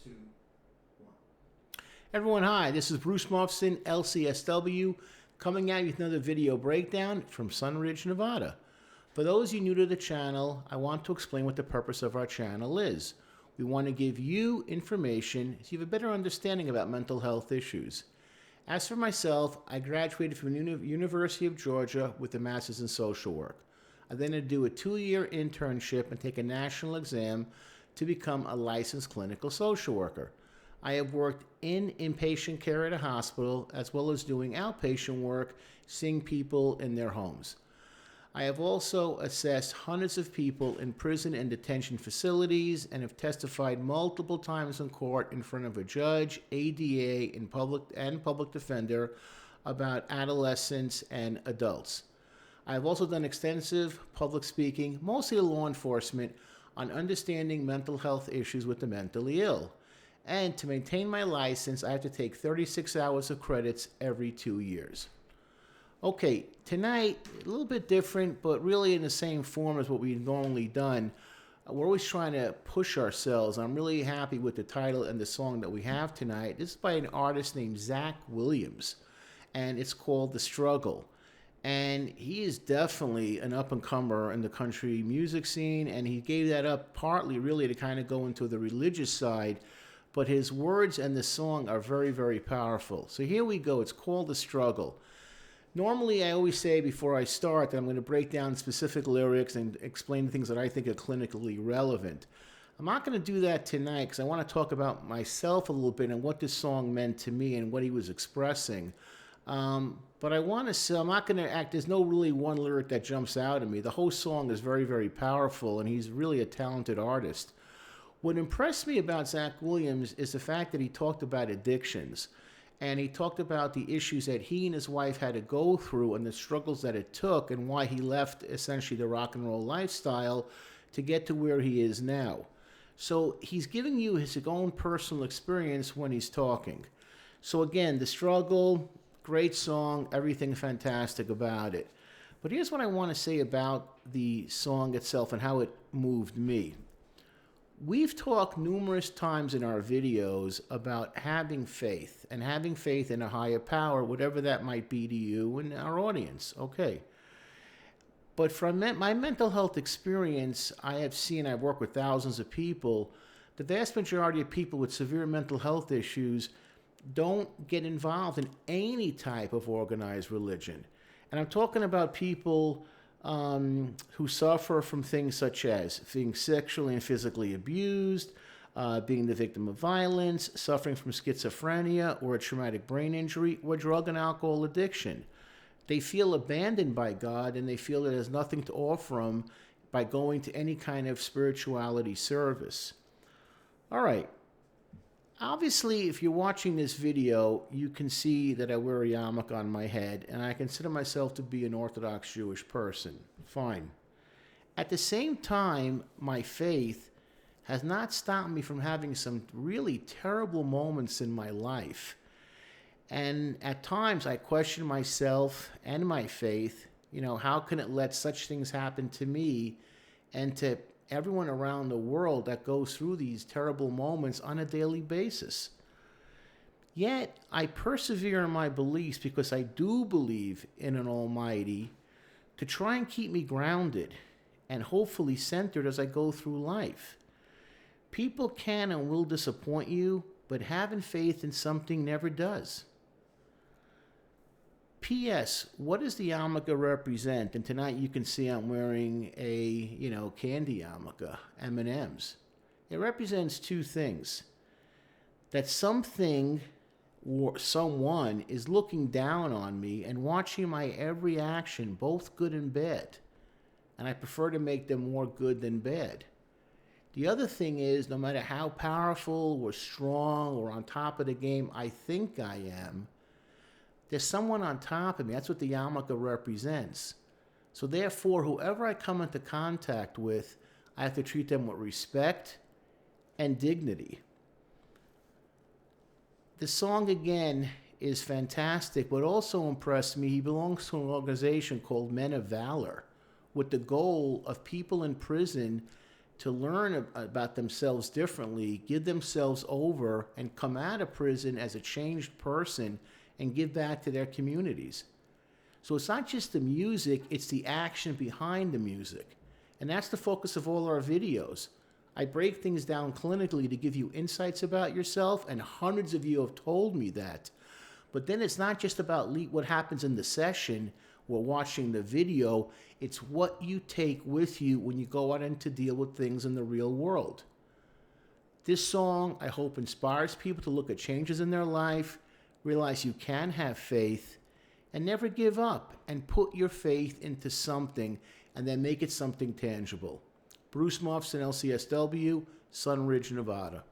2, 1. Everyone, hi. This is Bruce Mufson, LCSW, coming at you with another video breakdown from SUNRIDGE, Nevada. For those of you new to the channel, I want to explain what the purpose of our channel is. We want to give you information so you have a better understanding about mental health issues. As for myself, I graduated from the University of Georgia with a master's in social work. I then had to do a 2-year internship and take a national exam to become a licensed clinical social worker. I have worked in inpatient care at a hospital as well as doing outpatient work, seeing people in their homes. I have also assessed hundreds of people in prison and detention facilities and have testified multiple times in court in front of a judge, ADA, and public defender about adolescents and adults. I have also done extensive public speaking, mostly to law enforcement, on understanding mental health issues with the mentally ill. And to maintain my license, I have to take 36 hours of credits every 2 years. Okay, tonight, a little bit different, but really in the same form as what we've normally done. We're always trying to push ourselves. I'm really happy with the title and the song that we have tonight. This is by an artist named Zach Williams, and it's called The Struggle. And he is definitely an up-and-comer in the country music scene, and he gave that up partly really to kind of go into the religious side, but his words and the song are very, very powerful. So here we go. It's called The Struggle. Normally, I always say before I start that I'm going to break down specific lyrics and explain the things that I think are clinically relevant. I'm not going to do that tonight because I want to talk about myself a little bit and what this song meant to me and what he was expressing. But I want to say, I'm not going to act, there's no really one lyric that jumps out at me. The whole song is very, very powerful, and he's really a talented artist. What impressed me about Zach Williams is the fact that he talked about addictions, and he talked about the issues that he and his wife had to go through and the struggles that it took and why he left essentially the rock and roll lifestyle to get to where he is now. So he's giving you his own personal experience when he's talking. So again, The Struggle, great song, everything fantastic about it. But here's what I want to say about the song itself and how it moved me. We've talked numerous times in our videos about having faith and having faith in a higher power, whatever that might be to you and our audience. Okay. But from my mental health experience, I have seen, I've worked with thousands of people, the vast majority of people with severe mental health issues don't get involved in any type of organized religion. And I'm talking about people who suffer from things such as being sexually and physically abused, being the victim of violence, suffering from schizophrenia or a traumatic brain injury, or drug and alcohol addiction. They feel abandoned by God, and they feel that there's nothing to offer them by going to any kind of spirituality service. All right. Obviously, if you're watching this video, you can see that I wear a yarmulke on my head, and I consider myself to be an Orthodox Jewish person. Fine. At the same time, my faith has not stopped me from having some really terrible moments in my life. And at times, I question myself and my faith. You know, how can it let such things happen to me and to everyone around the world that goes through these terrible moments on a daily basis? Yet, I persevere in my beliefs because I do believe in an Almighty to try and keep me grounded and hopefully centered as I go through life. People can and will disappoint you, but having faith in something never does. P.S. What does the yarmulke represent? And tonight you can see I'm wearing a, candy yarmulke, M&M's. It represents two things. That something or someone is looking down on me and watching my every action, both good and bad. And I prefer to make them more good than bad. The other thing is, no matter how powerful or strong or on top of the game I think I am, there's someone on top of me. That's what the yarmulke represents. So therefore, whoever I come into contact with, I have to treat them with respect and dignity. The song, again, is fantastic. What also impressed me, he belongs to an organization called Men of Valor, with the goal of people in prison to learn about themselves differently, give themselves over, and come out of prison as a changed person and give back to their communities. So it's not just the music, it's the action behind the music. And that's the focus of all our videos. I break things down clinically to give you insights about yourself, and hundreds of you have told me that. But then it's not just about what happens in the session or watching the video, it's what you take with you when you go out and to deal with things in the real world. This song, I hope, inspires people to look at changes in their life, realize you can have faith, and never give up, and put your faith into something and then make it something tangible. Bruce Mufson, LCSW, Sunridge, Nevada.